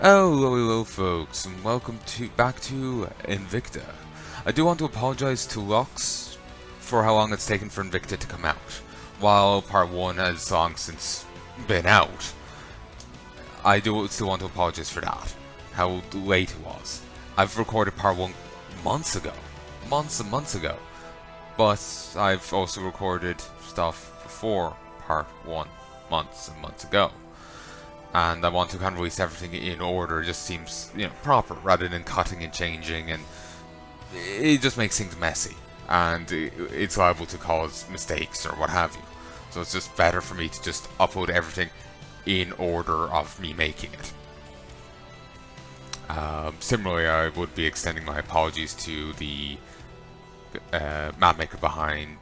Hello folks, and welcome back to Invicta. I do want to apologize to Lux for how long it's taken for Invicta to come out. While part 1 has long since been out, I do still want to apologize for that, how late it was. I've recorded part 1 months ago, months and months ago, but I've also recorded stuff before part 1 months and months ago. And I want to kind of release everything in order. It just seems, proper, rather than cutting and changing, and it just makes things messy, and it's liable to cause mistakes or what have you. So it's just better for me to just upload everything in order of me making it. Similarly, I would be extending my apologies to the map maker behind.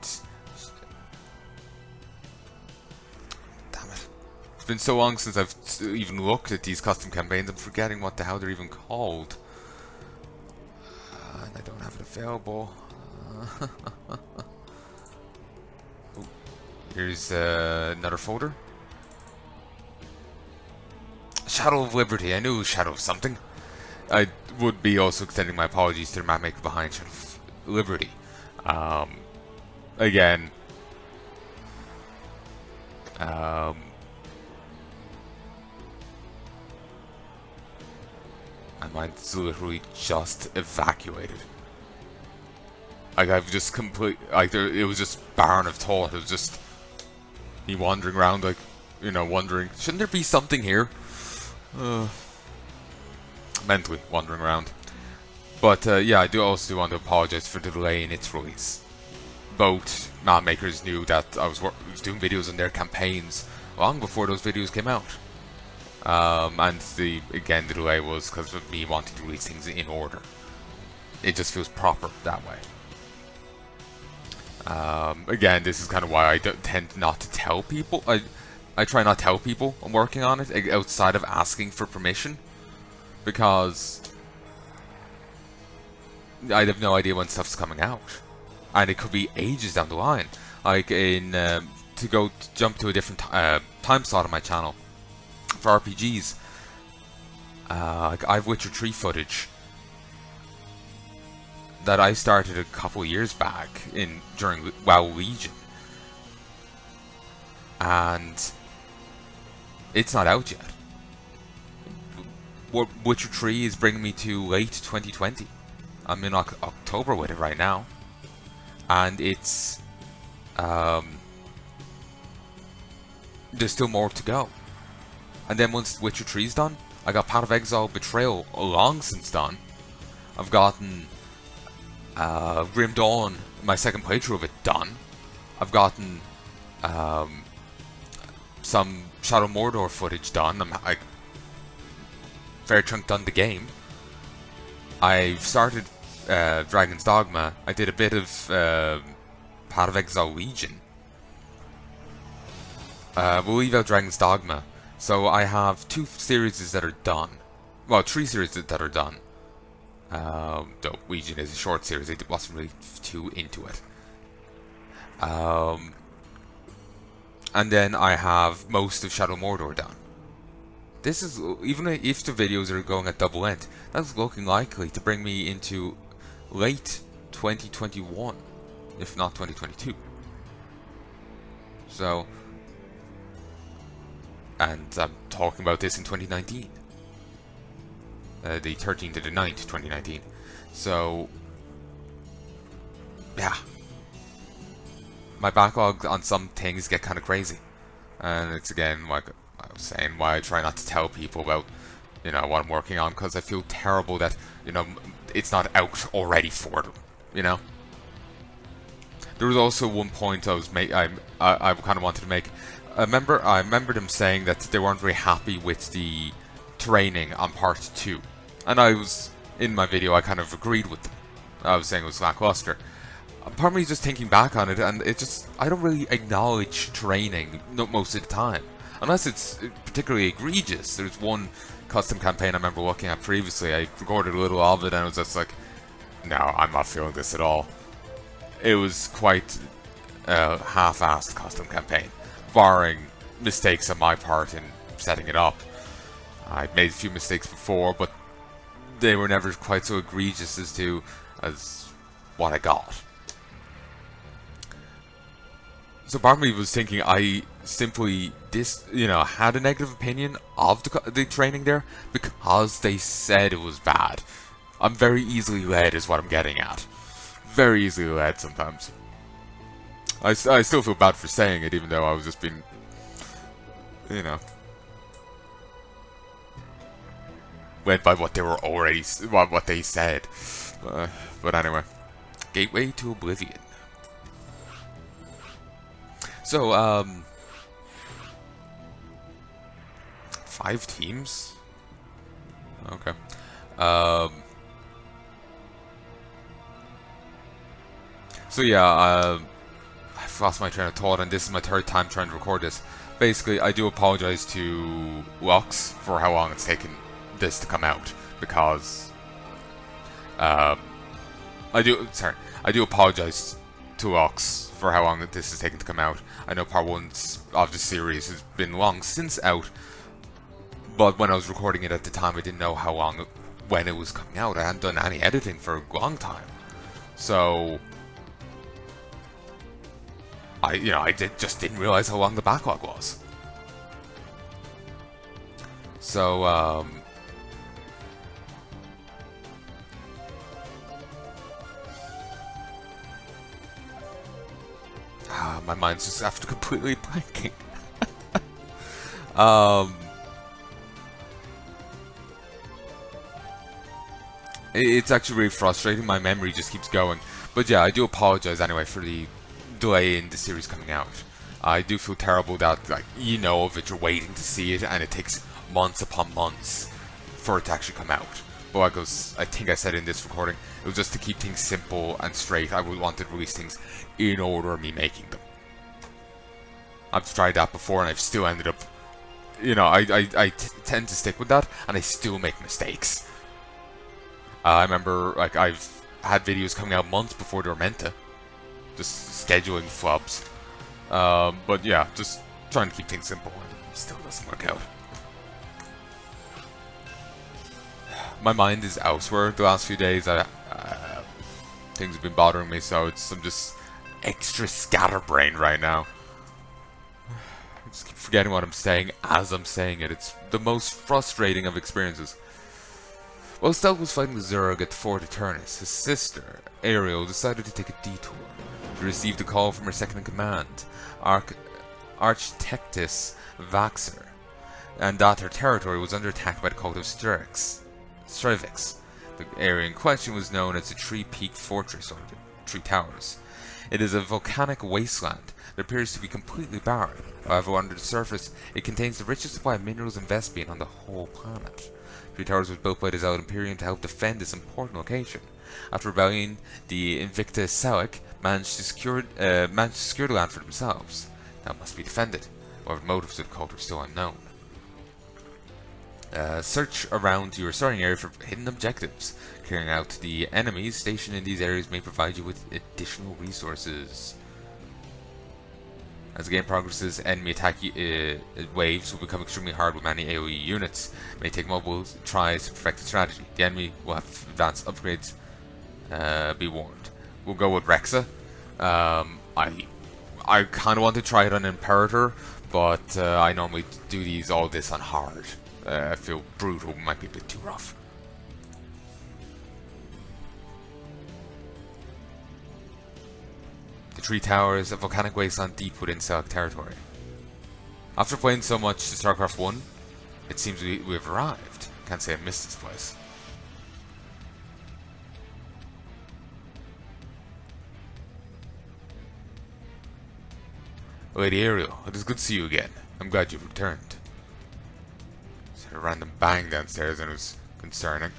It's been so long since I've even looked at these custom campaigns, I'm forgetting what the hell they're even called. And I don't have it available. Ooh, here's another folder. Shadow of Liberty. I knew it was Shadow of something. I would be also extending my apologies to the map maker behind Shadow of Liberty. Again, my mind's literally just evacuated. Like, I've just it was just barren of thought. It was just me wandering around, like, wondering, shouldn't there be something here? Mentally wandering around. But, yeah, I do also want to apologize for the delay in its release. Both map makers knew that I was doing videos on their campaigns long before those videos came out. And the delay was because of me wanting to release things in order. It just feels proper that way. Again, this is kind of why I tend not to tell people. I try not to tell people I'm working on it outside of asking for permission, because I have no idea when stuff's coming out, and it could be ages down the line. Like jump to a different time slot on my channel. For RPGs, I have Witcher 3 footage that I started a couple years back during WoW Legion, and it's not out yet. Witcher 3 is bringing me to late 2020. I'm in October with it right now, and it's there's still more to go. And then once Witcher 3 is done, I got Path of Exile Betrayal long since done. I've gotten Grim Dawn, my second playthrough of it, done. I've gotten some Shadow Mordor footage done. I'm fair chunk done the game. I've started Dragon's Dogma. I did a bit of Path of Exile Legion. We'll leave out Dragon's Dogma. So I have 2 series that are done. Well, 3 series that are done. Though Legion is a short series, I wasn't really too into it. And then I have most of Shadow Mordor done. This is, even if the videos are going at double length, that's looking likely to bring me into late 2021, if not 2022. So, and I'm talking about this in 2019. The 13th to the 9th, 2019. So, yeah. My backlog on some things get kind of crazy. And it's again, like I was saying, why I try not to tell people about, what I'm working on, because I feel terrible that, it's not out already for them, There was also one point I kind of wanted to make. I remember them saying that they weren't very happy with the training on part 2. And in my video, I kind of agreed with them. I was saying it was lackluster. Part of me is just thinking back on it, and I don't really acknowledge training most of the time. Unless it's particularly egregious. There's one custom campaign I remember looking at previously. I recorded a little of it, and it was just like, no, I'm not feeling this at all. It was quite a half-assed custom campaign, barring mistakes on my part in setting it up. I made a few mistakes before, but they were never quite so egregious as what I got. So part of me was thinking I simply had a negative opinion of the training there because they said it was bad. I'm very easily led is what I'm getting at. Very easily led sometimes. I still feel bad for saying it, even though I was just being, led by what they were already, what they said. But anyway, Gateway to Oblivion. So, 5 teams? Okay. So yeah, I've lost my train of thought, and this is my 3rd time trying to record this. Basically, I do apologize to Lux for how long it's taken this to come out, because I do apologize to Lux for how long this has taken to come out. I know part 1 of the series has been long since out, but when I was recording it at the time, I didn't know when it was coming out. I hadn't done any editing for a long time, so I just didn't realize how long the backlog was. So my mind's just after completely blanking. It's actually really frustrating. My memory just keeps going. But yeah, I do apologize anyway for the delay in the series coming out. I do feel terrible that, of it, you're waiting to see it, and it takes months upon months for it to actually come out. But I think I said in this recording, it was just to keep things simple and straight. I would want to release things in order of me making them. I've tried that before, and I've still ended up, I tend to stick with that, and I still make mistakes. I remember, I've had videos coming out months before they were meant to. Just scheduling flubs. But yeah, just trying to keep things simple, and it still doesn't work out. My mind is elsewhere the last few days. Things have been bothering me, so I'm just extra scatterbrained right now. I just keep forgetting what I'm saying as I'm saying it. It's the most frustrating of experiences. While Stealth was fighting the Zerg at Fort Eternus, his sister, Ariel, decided to take a detour. She received a call from her second-in-command, Architectus Vaxer, and that her territory was under attack by the cult of Strivix. The area in question was known as the Tree-Peaked Fortress, or the Tree Towers. It is a volcanic wasteland that appears to be completely barren. However, under the surface, it contains the richest supply of minerals and Vespian on the whole planet. Tree Towers was built by the Zealot Imperium to help defend this important location. After rebellion, the Invicta Selic managed to secure the land for themselves. Now it must be defended. However, the motives of the cult are still unknown. Search around your starting area for hidden objectives. Clearing out the enemies stationed in these areas may provide you with additional resources. As the game progresses, enemy attack waves will become extremely hard with many AoE units. It may take multiple tries to perfect the strategy. The enemy will have advanced upgrades. Be warned. We'll go with Rexa. I kind of want to try it on Imperator, but I normally do all this on hard. I feel brutal might be a bit too rough. The Tree Tower is a volcanic wasteland deep within Selk territory. After playing so much to StarCraft 1, it seems we've arrived. Can't say I missed this place. Lady Ariel, it is good to see you again. I'm glad you've returned. Just had a random bang downstairs and it was concerning.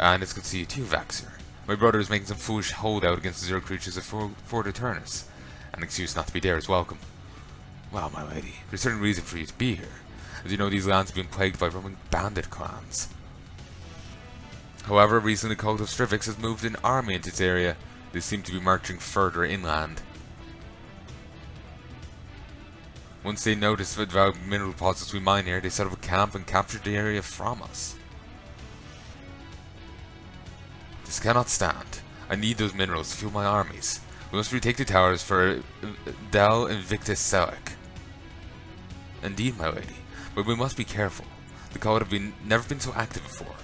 And it's good to see you too, Vaxer. My brother is making some foolish holdout against the Zerg creatures of Fort Eternus. An excuse not to be there is welcome. Well, my lady, there's certain reason for you to be here. As you know, these lands have been plagued by roaming bandit clans. However, recently the cult of Strivix has moved an army into this area. They seem to be marching further inland. Once they noticed the valuable mineral deposits we mine here, they set up a camp and captured the area from us. This cannot stand. I need those minerals to fuel my armies. We must retake the towers for Del Invicta Selec. Indeed, my lady, but we must be careful. The cult have never been so active before.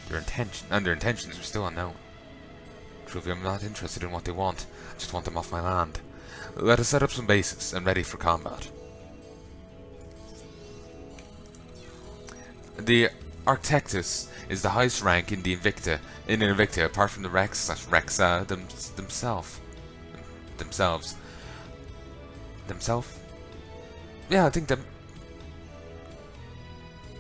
Their intentions are still unknown. Truly, I'm not interested in what they want. I just want them off my land. Let us set up some bases and ready for combat. The Architectus is the highest rank in the Invicta, apart from the Rexa themselves. Yeah, I think them.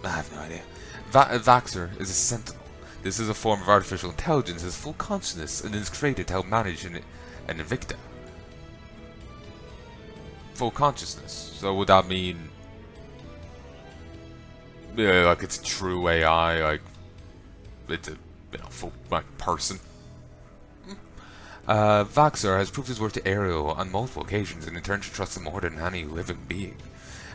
I have no idea. Vaxer is a sentinel. This is a form of artificial intelligence, has full consciousness, and is created to help manage an Invicta. Full consciousness. So would that mean, yeah, like it's true AI, like it's a full person? Vaxer has proved his worth to Ariel on multiple occasions, and in turn she trusts him more than any living being.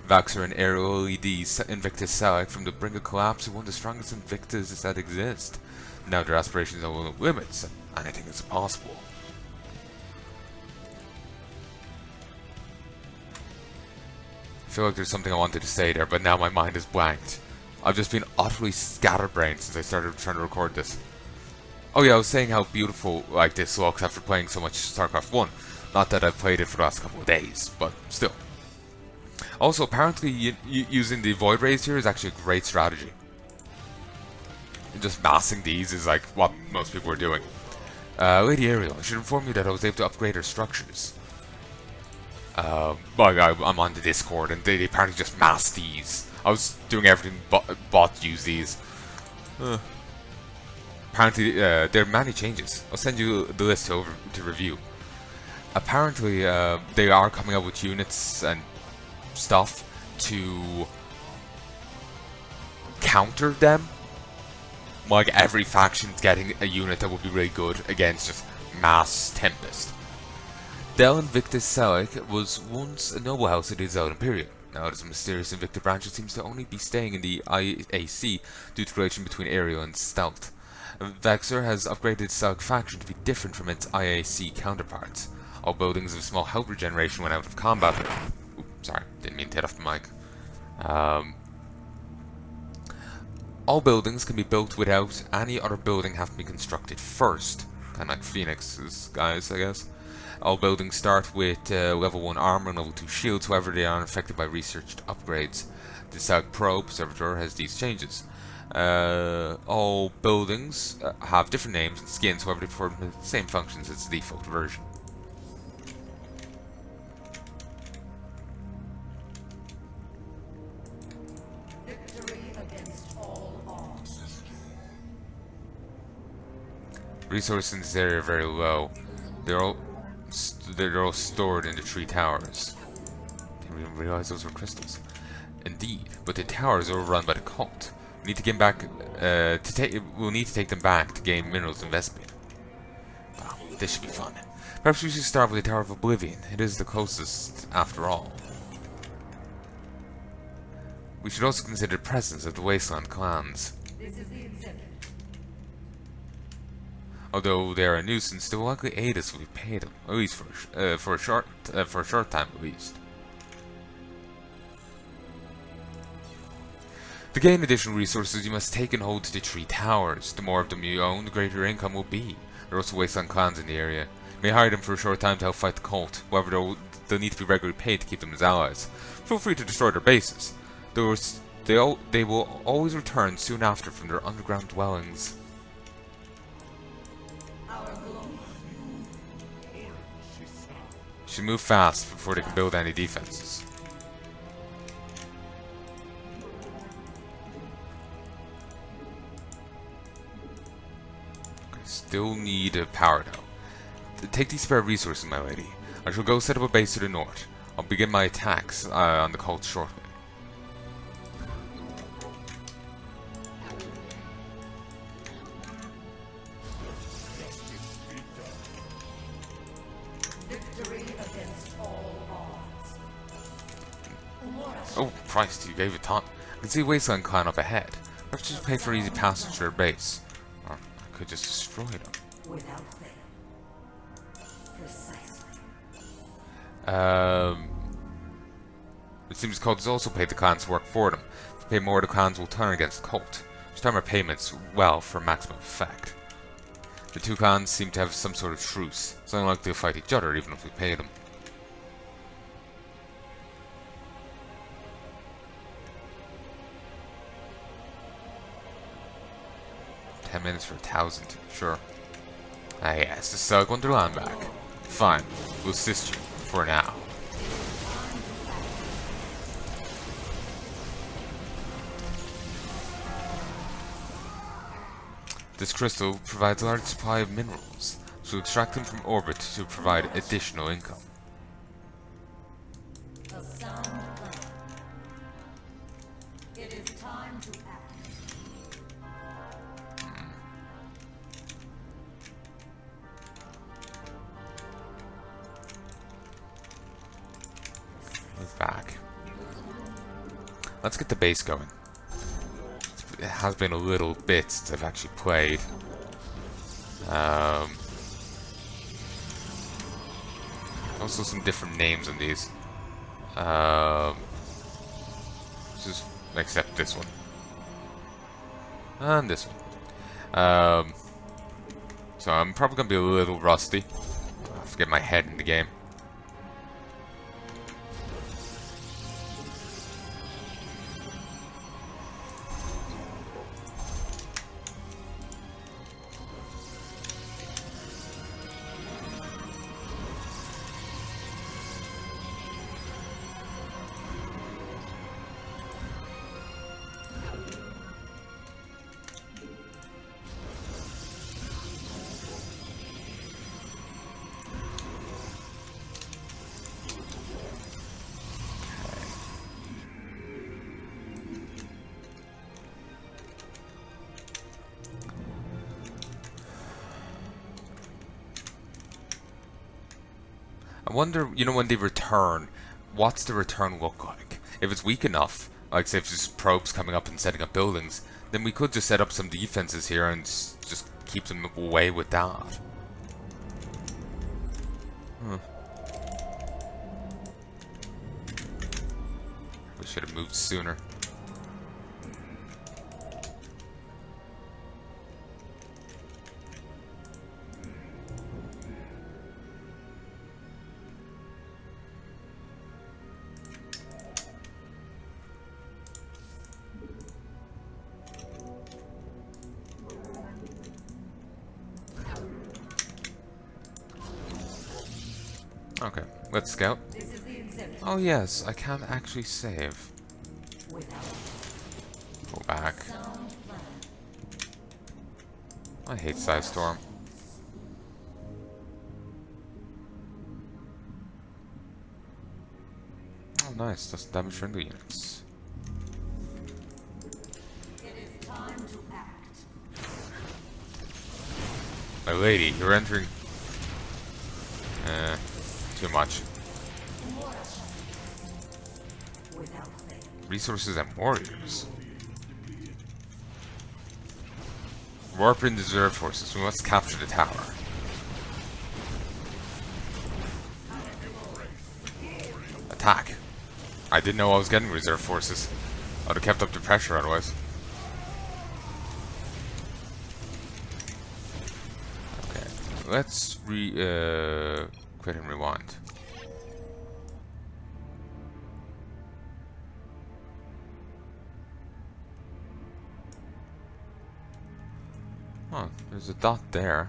Vaxer and Ariel lead the Invictus Select from the brink of collapse to one of the strongest Invictas that exist. Now their aspirations are no limits, and anything is possible. I feel like there's something I wanted to say there, but now my mind is blanked. I've just been utterly scatterbrained since I started trying to record this. Oh yeah, I was saying how beautiful like this looks after playing so much StarCraft 1. Not that I've played it for the last couple of days, but still. Also, apparently using the Void Rays here is actually a great strategy. Just massing these is like what most people are doing. Lady Ariel, I should inform you that I was able to upgrade her structures. I'm on the Discord and they apparently just mass these. I was doing everything but use these. Apparently, there are many changes. I'll send you the list over to review. Apparently, they are coming up with units and stuff to counter them. Like every faction's getting a unit that would be really good against just mass Tempest. Del Invictus Selec was once a noble house of the Zelda Imperium. Now it is a mysterious Invicta branch that seems to only be staying in the IAC due to relation between Ariel and Stealth. Vaxer has upgraded its Selec faction to be different from its IAC counterparts. All buildings of small health regeneration when out of combat. Oops, sorry, didn't mean to hit off the mic. All buildings can be built without any other building having to be constructed first. Kind of like Phoenix's guys, I guess. All buildings start with level 1 armor and level 2 shields, however they are unaffected by researched upgrades. The Selec Probe Observatory has these changes. All buildings have different names and skins, however they perform the same functions as the default version. Resources in this area are very low. They're all stored in the 3 towers. Didn't even realize those were crystals. Indeed, but the towers are overrun by the cult. We need to get back. We'll need to take them back to gain minerals investment. Wow, this should be fun. Perhaps we should start with the Tower of Oblivion. It is the closest, after all. We should also consider the presence of the Wasteland clans. This is the incentive. Although they are a nuisance, they will likely aid us if we pay them, at least for a short time at least. To gain additional resources, you must take and hold the 3 towers. The more of them you own, the greater your income will be. There are also Wasteland clans in the area. You may hire them for a short time to help fight the cult. However, they'll need to be regularly paid to keep them as allies. Feel free to destroy their bases. They will always return soon after from their underground dwellings. Should move fast before they can build any defenses. Still need a power though. Take these spare resources, my lady. I shall go set up a base to the north. I'll begin my attacks on the cult shortly. Victory against all odds. Oh, Christ, you gave a ton. I can see a wasteland clan up ahead. Let's just pay for easy passage to their base. Or I could just destroy them. Without fail. Precisely. It seems cults also pay the clans to work for them. If they pay more, the clans will turn against the cult. Just time our payments well for maximum effect. The two clans seem to have some sort of truce. It's unlikely they'll fight each other even if we pay them. $10 for 1,000, sure. Ah yes, the Selk Wonderland back. Fine, we'll assist you, for now. This crystal provides a large supply of minerals, so extract them from orbit to provide additional income. A sound plan. It is time to act. Move back. Let's get the base going. It has been a little bit since I've actually played. Also some different names on these. Just except this one. And this one. So I'm probably gonna be a little rusty. I have to get my head in the game. I wonder, you know, when they return, what's the return look like? If it's weak enough, like say if it's just probes coming up and setting up buildings, then we could just set up some defenses here and just keep them away with that. We should have moved sooner. Okay, let's scout. Oh yes, I can't actually save. Go back. I hate Side Storm. Oh nice, that's damage friendly units. It is time to act. My lady, you're entering. Too much. Resources and warriors. Warp in reserve forces. We must capture the tower. Attack. I didn't know I was getting reserve forces. I would have kept up the pressure otherwise. Okay. Let's quit and rewind. Oh, there's a dot there.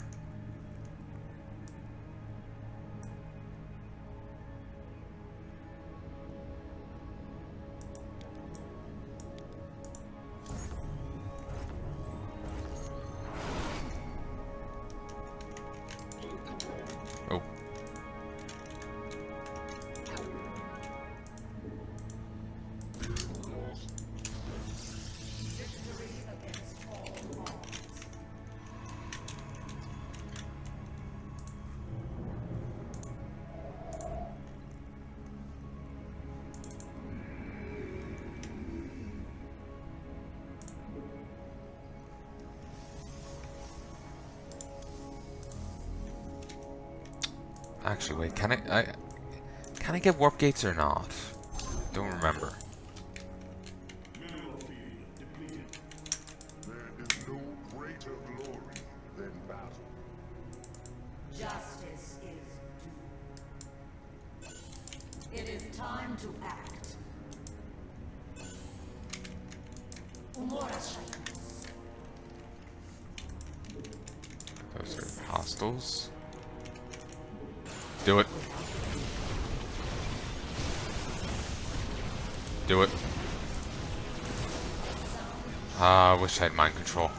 Oh. Actually, wait, can I get warp gates or not? Don't remember. Mineral field depleted. There is no greater glory than battle. Justice is due. It is time to act. Umora Shadows. Those are hostiles. Do it. Do it. I wish I had mind control.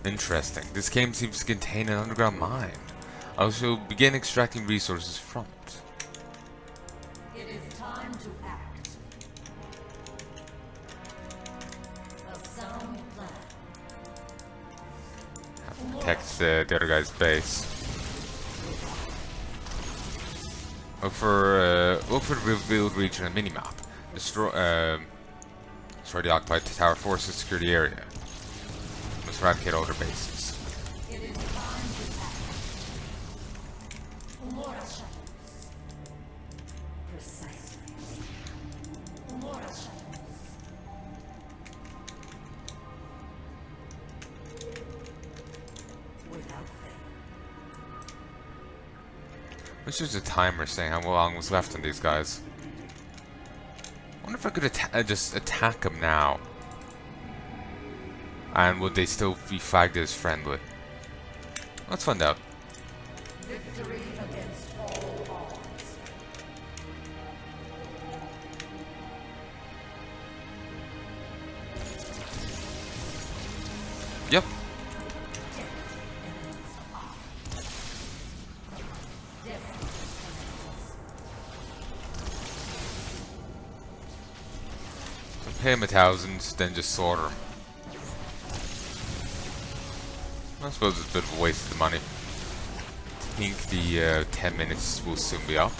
Interesting. This game seems to contain an underground mine. I shall begin extracting resources from it. It is time to act. A sound plan. Have to protect the other guy's base. Look for the revealed region and minimap. Destroy the occupied tower forces, secure the area. Must eradicate all their bases. It is time to act. Umora Shadows. Precisely. Umora Shadows. Without fail. Wish there's a timer saying how long was left on these guys. I wonder if I could just attack them now. And would they still be flagged as friendly? Let's find out. Victory against all odds. Yep. So pay him 1,000, then just slaughter him. I suppose it's a bit of a waste of the money. I think the 10 minutes will soon be up.